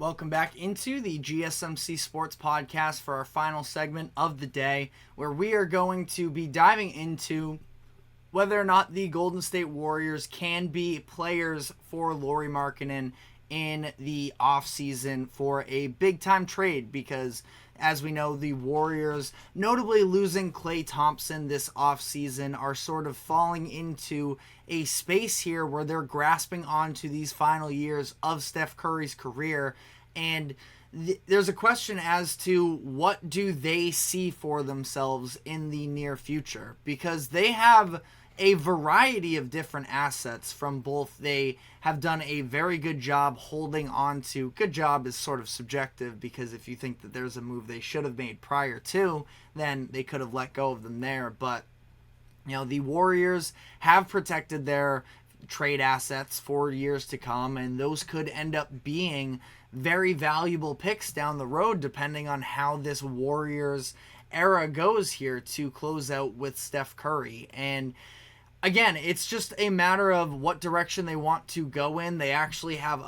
Welcome back into the GSMC Sports Podcast for our final segment of the day, where we are going to be diving into whether or not the Golden State Warriors can be players for Lauri Markkanen in the offseason for a big-time trade, because as we know, the Warriors, notably losing Klay Thompson this offseason, are sort of falling into a space here where they're grasping onto these final years of Steph Curry's career. And there's a question as to what do they see for themselves in the near future, because they have a variety of different assets from both. They have done a very good job holding on to. Good job is sort of subjective, because if you think that there's a move they should have made prior to, then they could have let go of them there. But the Warriors have protected their trade assets for years to come, and those could end up being very valuable picks down the road, depending on how this Warriors era goes here to close out with Steph Curry. And again, it's just a matter of what direction they want to go in. They actually have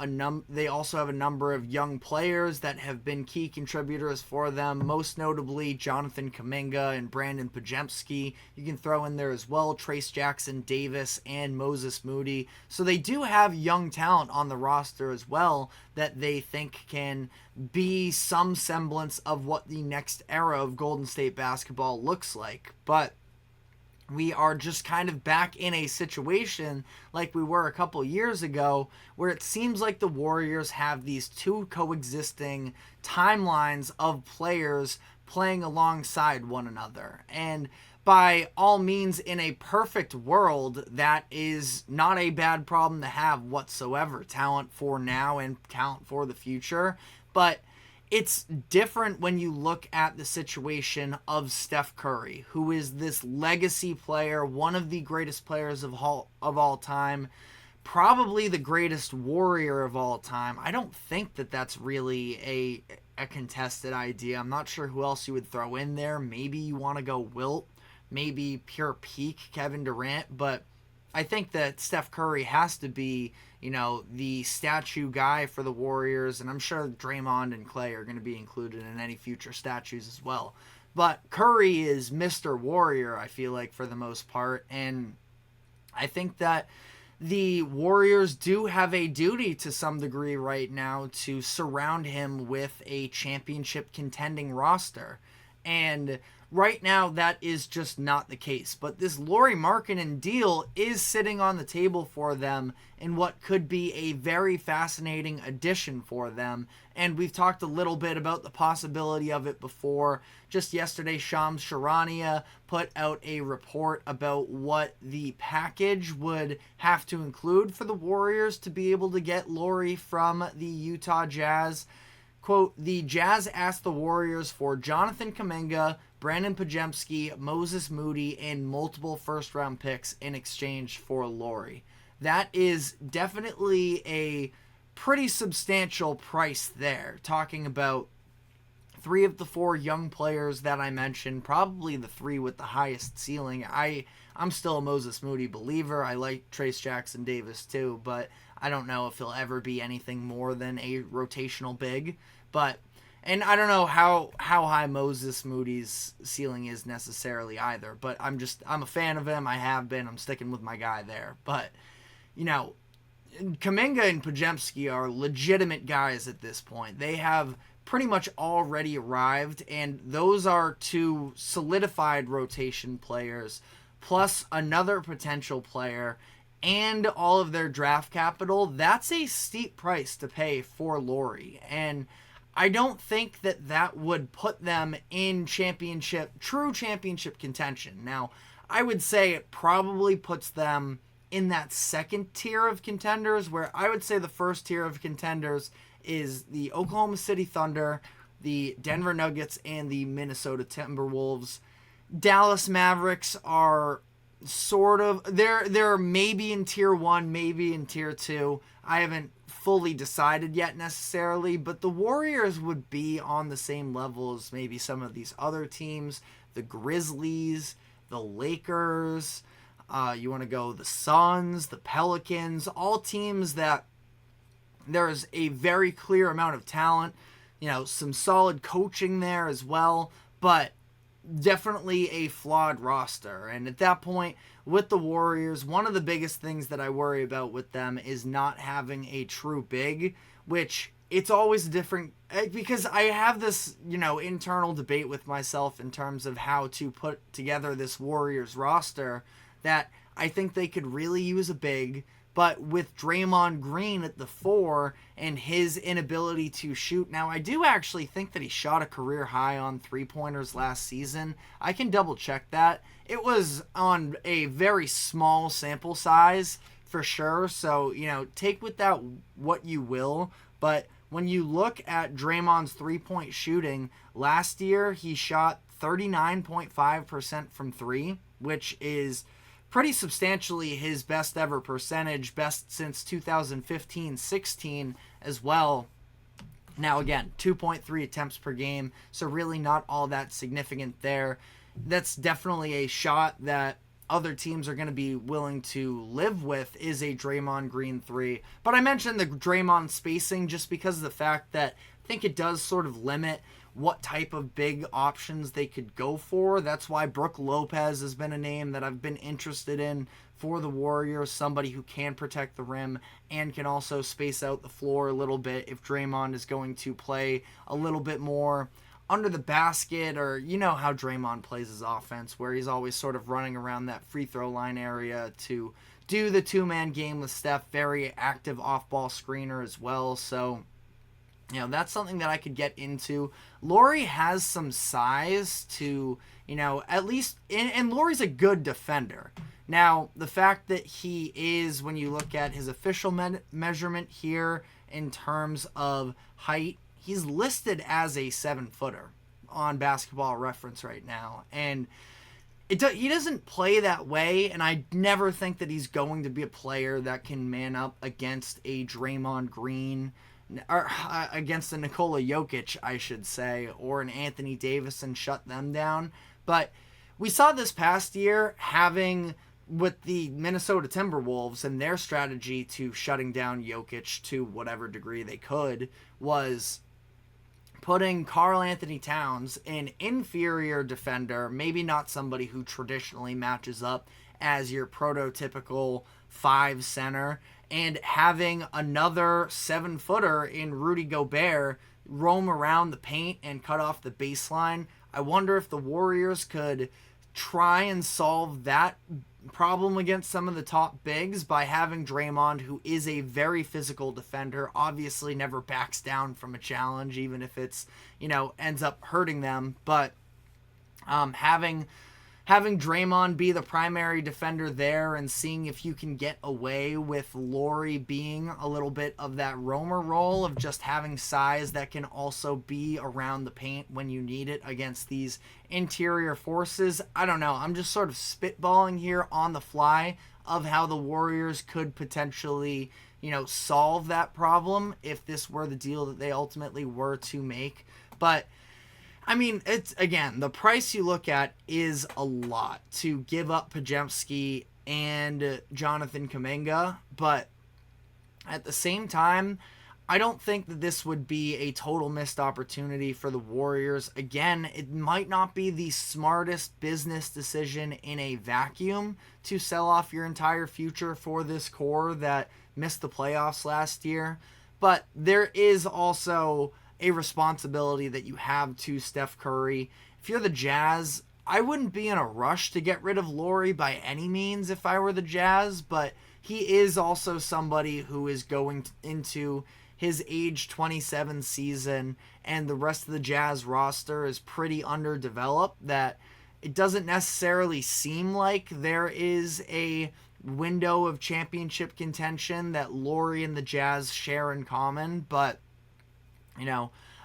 they also have a number of young players that have been key contributors for them, most notably Jonathan Kuminga and Brandin Podziemski. You can throw in there as well Trayce Jackson-Davis and Moses Moody. So they do have young talent on the roster as well that they think can be some semblance of what the next era of Golden State basketball looks like. But we are just kind of back in a situation like we were a couple years ago, where it seems like the Warriors have these two coexisting timelines of players playing alongside one another. And by all means, in a perfect world, that is not a bad problem to have whatsoever. Talent for now and talent for the future. But it's different when you look at the situation of Steph Curry, who is this legacy player, one of the greatest players of all time, probably the greatest Warrior of all time. I don't think that that's really a contested idea. I'm not sure who else you would throw in there. Maybe you want to go Wilt, maybe pure peak Kevin Durant, but I think that Steph Curry has to be, the statue guy for the Warriors, and I'm sure Draymond and Klay are going to be included in any future statues as well. But Curry is Mr. Warrior, I feel like, for the most part, and I think that the Warriors do have a duty to some degree right now to surround him with a championship contending roster. And right now, that is just not the case. But this Lauri Markkanen deal is sitting on the table for them in what could be a very fascinating addition for them. And we've talked a little bit about the possibility of it before. Just yesterday, Shams Charania put out a report about what the package would have to include for the Warriors to be able to get Lauri from the Utah Jazz. Quote, the Jazz asked the Warriors for Jonathan Kuminga, Brandin Podziemski, Moses Moody, and multiple first-round picks in exchange for Lauri. That is definitely a pretty substantial price there. Talking about 3 of the 4 young players that I mentioned, probably the 3 with the highest ceiling. I'm still a Moses Moody believer. I like Trayce Jackson-Davis too, but I don't know if he'll ever be anything more than a rotational big. And I don't know how high Moses Moody's ceiling is necessarily either, but I'm a fan of him. I have been. I'm sticking with my guy there. But, Kuminga and Podziemski are legitimate guys at this point. They have pretty much already arrived, and those are 2 solidified rotation players, plus another potential player, and all of their draft capital. That's a steep price to pay for Lauri, and I don't think that would put them in true championship contention. Now, I would say it probably puts them in that second tier of contenders, where I would say the first tier of contenders is the Oklahoma City Thunder, the Denver Nuggets, and the Minnesota Timberwolves. Dallas Mavericks are sort of, they're maybe in tier 1, maybe in tier 2. I haven't fully decided yet necessarily, but the Warriors would be on the same level as maybe some of these other teams, the Grizzlies, the Lakers, you want to go the Suns, the Pelicans, all teams that There's a very clear amount of talent, some solid coaching there as well, but definitely a flawed roster. And at that point, with the Warriors, one of the biggest things that I worry about with them is not having a true big, which it's always different, because I have this, internal debate with myself in terms of how to put together this Warriors roster, that I think they could really use a big, but with Draymond Green at the 4 and his inability to shoot. Now, I do actually think that he shot a career high on three-pointers last season. I can double check that. It was on a very small sample size for sure. So, take with that what you will. But when you look at Draymond's three-point shooting, last year he shot 39.5% from three, which is pretty substantially his best ever percentage, best since 2015-16 as well. Now again, 2.3 attempts per game, so really not all that significant there. That's definitely a shot that other teams are going to be willing to live with, is a Draymond Green 3. But I mentioned the Draymond spacing just because of the fact that I think it does sort of limit what type of big options they could go for. That's why Brook Lopez has been a name that I've been interested in for the Warriors, somebody who can protect the rim and can also space out the floor a little bit if Draymond is going to play a little bit more under the basket, or how Draymond plays his offense, where he's always sort of running around that free throw line area to do the two-man game with Steph, very active off-ball screener as well. So that's something that I could get into. Lauri has some size to, at least, and Lauri's a good defender. Now, the fact that he is, when you look at his official measurement here in terms of height, he's listed as a 7-footer on Basketball Reference right now. And he doesn't play that way, and I never think that he's going to be a player that can man up against a Draymond Green, or against a Nikola Jokic, I should say, or an Anthony Davis and shut them down. But we saw this past year with the Minnesota Timberwolves and their strategy to shutting down Jokic to whatever degree they could was putting Karl Anthony Towns, an inferior defender, maybe not somebody who traditionally matches up as your prototypical 5 center, and having another 7-footer in Rudy Gobert roam around the paint and cut off the baseline. I wonder if the Warriors could try and solve that problem against some of the top bigs by having Draymond, who is a very physical defender, obviously never backs down from a challenge, even if it's, ends up hurting them. But having Draymond be the primary defender there and seeing if you can get away with Lauri being a little bit of that roamer role of just having size that can also be around the paint when you need it against these interior forces. I don't know. I'm just sort of spitballing here on the fly of how the Warriors could potentially, solve that problem if this were the deal that they ultimately were to make. But I mean, it's, again, the price you look at is a lot to give up Podziemski and Jonathan Kuminga, but at the same time, I don't think that this would be a total missed opportunity for the Warriors. Again, it might not be the smartest business decision in a vacuum to sell off your entire future for this core that missed the playoffs last year, but there is also a responsibility that you have to Steph Curry. If you're the Jazz, I wouldn't be in a rush to get rid of Lauri by any means if I were the Jazz, but he is also somebody who is going into his age 27 season, and the rest of the Jazz roster is pretty underdeveloped, that it doesn't necessarily seem like there is a window of championship contention that Lauri and the Jazz share in common. But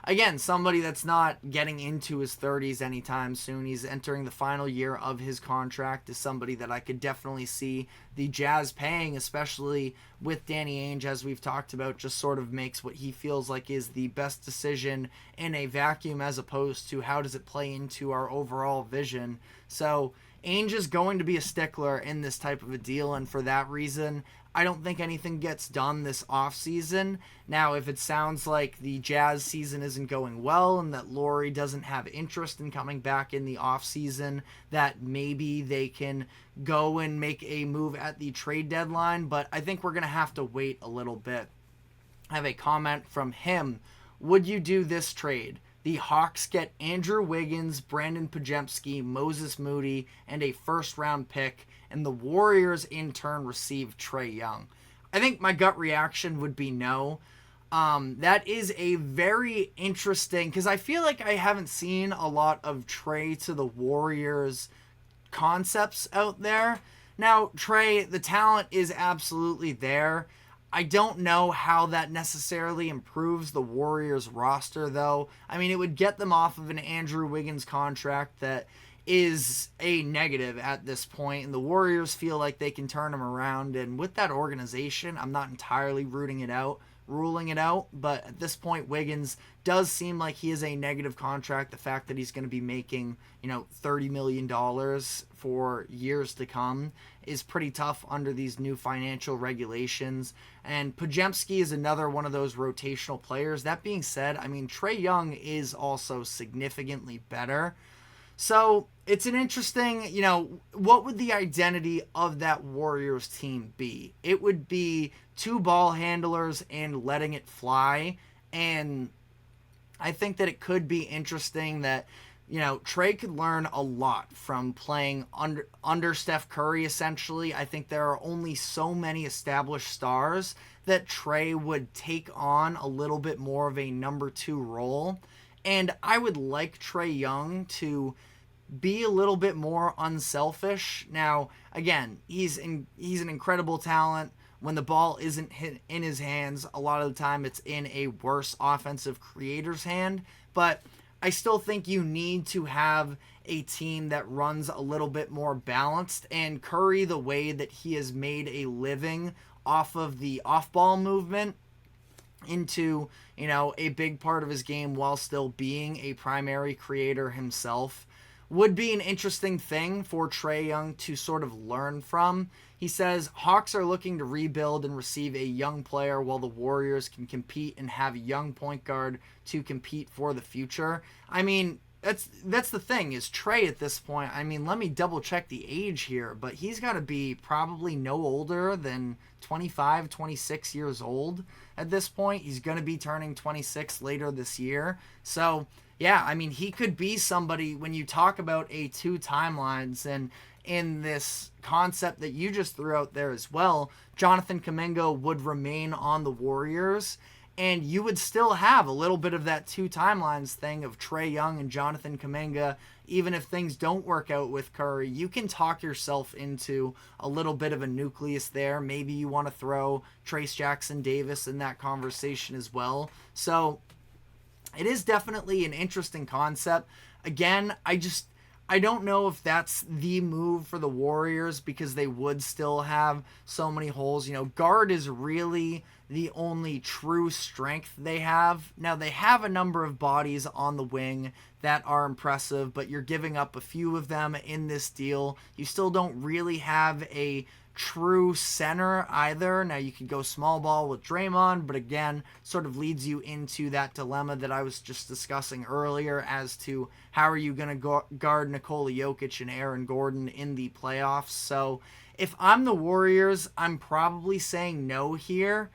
again, somebody that's not getting into his 30s anytime soon. He's entering the final year of his contract, is somebody that I could definitely see the Jazz paying, especially with Danny Ainge, as we've talked about, just sort of makes what he feels like is the best decision in a vacuum, as opposed to how does it play into our overall vision. So Ainge is going to be a stickler in this type of a deal, and for that reason, I don't think anything gets done this offseason. Now, if it sounds like the Jazz season isn't going well and that Lauri doesn't have interest in coming back in the offseason, that maybe they can go and make a move at the trade deadline, but I think we're going to have to wait a little bit. I have a comment from him. Would you do this trade? The Hawks get Andrew Wiggins, Brandin Podziemski, Moses Moody, and a first-round pick, and the Warriors in turn receive Trae Young. I think my gut reaction would be no. That is a very interesting, because I feel like I haven't seen a lot of Trae to the Warriors concepts out there. Now, Trae, the talent is absolutely there. I don't know how that necessarily improves the Warriors roster, though. I mean, it would get them off of an Andrew Wiggins contract that is a negative at this point, and the Warriors feel like they can turn him around. And with that organization, I'm not entirely ruling it out, but at this point, Wiggins does seem like he is a negative contract. The fact that he's going to be making, $30 million for years to come is pretty tough under these new financial regulations. And Podziemski is another one of those rotational players. That being said, I mean, Trae Young is also significantly better. So it's an interesting, what would the identity of that Warriors team be? It would be two ball handlers and letting it fly. And I think that it could be interesting that, Trae could learn a lot from playing under Steph Curry, essentially. I think there are only so many established stars that Trae would take on a little bit more of a number 2 role. And I would like Trae Young to be a little bit more unselfish. Now, again, he's an incredible talent. When the ball isn't hit in his hands, a lot of the time it's in a worse offensive creator's hand. But I still think you need to have a team that runs a little bit more balanced. And Curry, the way that he has made a living off of the off-ball movement into, a big part of his game while still being a primary creator himself, would be an interesting thing for Trae Young to sort of learn from. He says, Hawks are looking to rebuild and receive a young player while the Warriors can compete and have a young point guard to compete for the future. I mean, that's the thing, is Trae at this point, I mean, let me double check the age here, but he's got to be probably no older than 25, 26 years old at this point. He's going to be turning 26 later this year. So, yeah, I mean, he could be somebody, when you talk about a 2 timelines, and in this concept that you just threw out there as well, Jonathan Kuminga would remain on the Warriors, and you would still have a little bit of that 2 timelines thing of Trae Young and Jonathan Kuminga. Even if things don't work out with Curry, you can talk yourself into a little bit of a nucleus there. Maybe you want to throw Trace Jackson Davis in that conversation as well. So it is definitely an interesting concept. Again, I don't know if that's the move for the Warriors, because they would still have so many holes. Guard is really the only true strength they have. Now, they have a number of bodies on the wing that are impressive, but you're giving up a few of them in this deal. You still don't really have a true center either. Now, you could go small ball with Draymond, but again, sort of leads you into that dilemma that I was just discussing earlier as to how are you going to guard Nikola Jokic and Aaron Gordon in the playoffs. So if I'm the Warriors, I'm probably saying no here.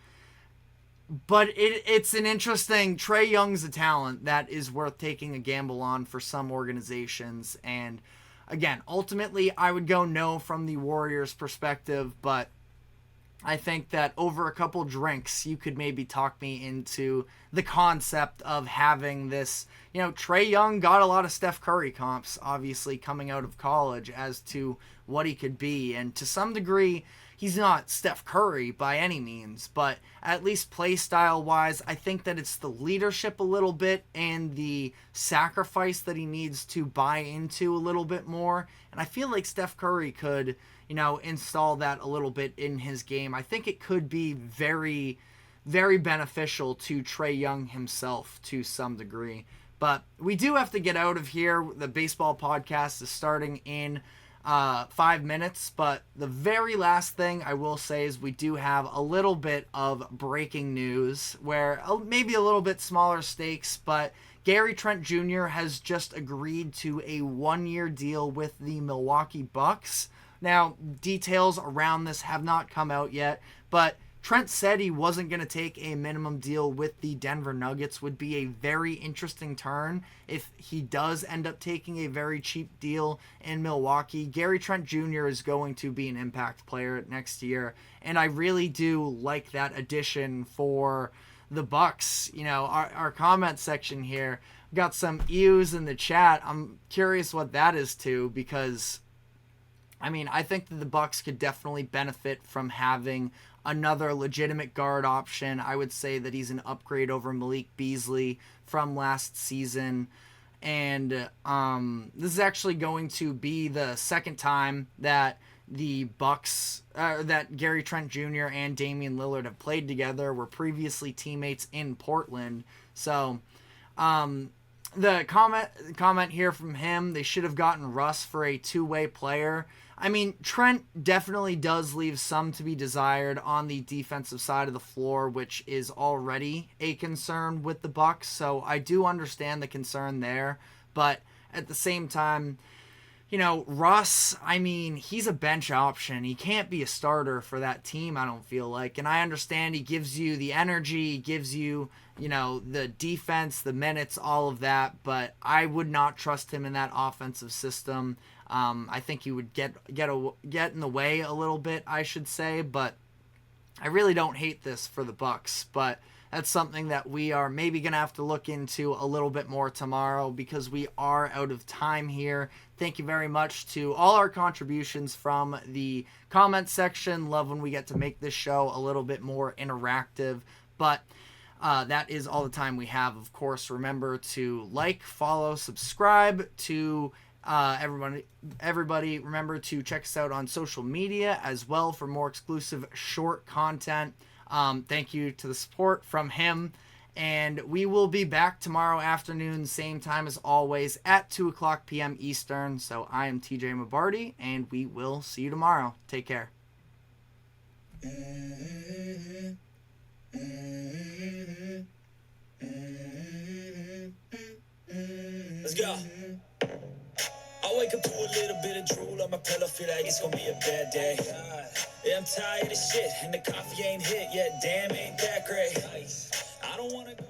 But it's an interesting, Trae Young's a talent that is worth taking a gamble on for some organizations. And again, ultimately, I would go no from the Warriors' perspective, but I think that over a couple drinks, you could maybe talk me into the concept of having this. Trae Young got a lot of Steph Curry comps, obviously, coming out of college as to what he could be. And to some degree, he's not Steph Curry by any means, but at least play style wise, I think that it's the leadership a little bit and the sacrifice that he needs to buy into a little bit more. And I feel like Steph Curry could, install that a little bit in his game. I think it could be very, very beneficial to Trae Young himself to some degree. But we do have to get out of here. The baseball podcast is starting in 5 minutes. But the very last thing I will say is we do have a little bit of breaking news where maybe a little bit smaller stakes, but Gary Trent Jr. has just agreed to a 1-year deal with the Milwaukee Bucks. Now, details around this have not come out yet, but Trent said he wasn't going to take a minimum deal with the Denver Nuggets. Would be a very interesting turn if he does end up taking a very cheap deal in Milwaukee. Gary Trent Jr. is going to be an impact player next year, and I really do like that addition for the Bucks. You know, our comment section here got some ews in the chat. I'm curious what that is to, because I mean, I think that the Bucks could definitely benefit from having another legitimate guard option. I would say that he's an upgrade over Malik Beasley from last season. And this is actually going to be the second time that the Bucks, that Gary Trent Jr. and Damian Lillard have played together, were previously teammates in Portland. So the comment here from him, they should have gotten Russ for a two-way player. I mean, Trent definitely does leave some to be desired on the defensive side of the floor, which is already a concern with the Bucks. So I do understand the concern there, but at the same time, you know, Russ, I mean, he's a bench option. He can't be a starter for that team, I don't feel like. And I understand he gives you the energy, he gives you, you know, the defense, the minutes, all of that, but I would not trust him in that offensive system. I think he would get in the way a little bit, I should say, but I really don't hate this for the Bucks. But that's something that we are maybe going to have to look into a little bit more tomorrow, because we are out of time here. Thank you very much to all our contributions from the comment section. Love when we get to make this show a little bit more interactive. But that is all the time we have. Of course, remember to like, follow, subscribe to everybody. Remember to check us out on social media as well for more exclusive short content. Thank you to the support from him, and we will be back tomorrow afternoon, same time as always at 2:00 p.m. Eastern. So I am TJ Mabardi, and we will see you tomorrow. Take care. Let's go. I wake up to a little bit of drool on my pillow, feel like it's gonna be a bad day. Yeah, I'm tired of shit, and the coffee ain't hit yet. Damn, ain't that great. I don't wanna go.